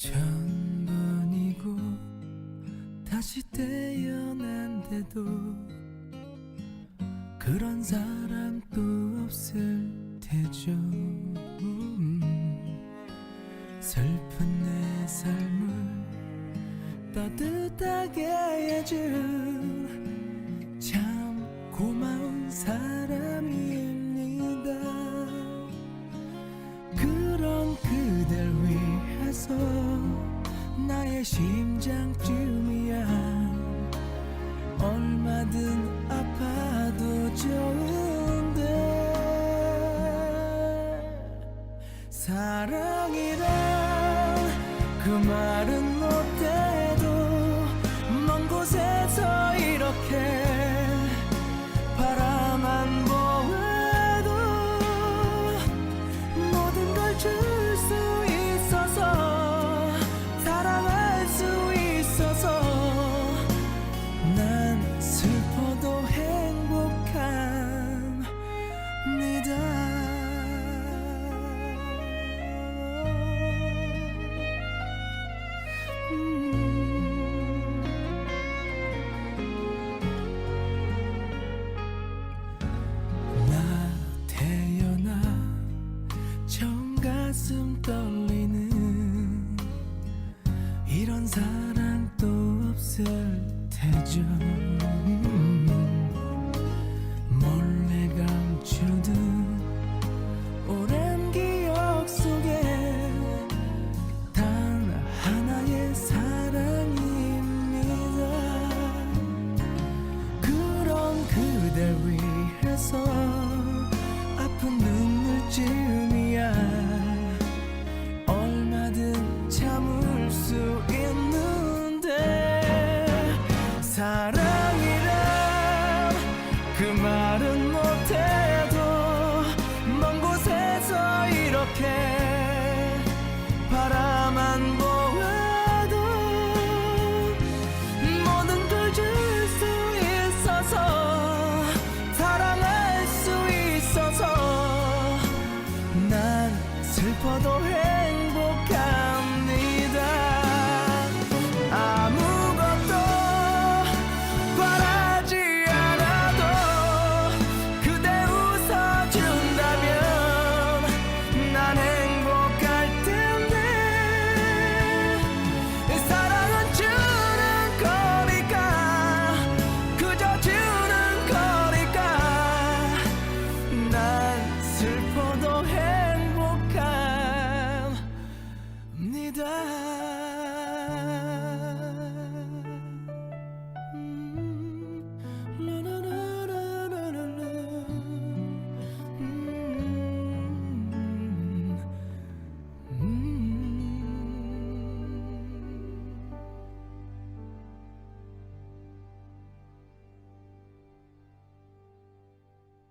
천번이고 다시 태어난데도 그런 사람 또 없을 테죠. 슬픈 내 삶을 따뜻하게 해준 참 고마운 사람입니다. 그런 그댈 위해서 나의 심장쯤이야 얼마든 아파도 좋은데, 사랑이란 그 말은 못해도 먼 곳에서 이렇게 바라만 보아도 모든 걸 줄 수 있어서 사랑할 수 있어서 난 슬퍼도 행복합니다. 나 태어나 처음 가슴 떨리는 이런 사랑 또 없을 테죠. 몰래 감추던 오랜 기억 속에 단 하나의 사랑입니다. 그런 그댈 위해서 아픈 눈물쯤이야 얼마든 참을 수 있는데, 사랑이란 그 말은 못해도 먼 곳에서 이렇게 바라만 보아도 모든 걸 줄 수 있어서 사랑할 수 있어서 난 슬퍼도 해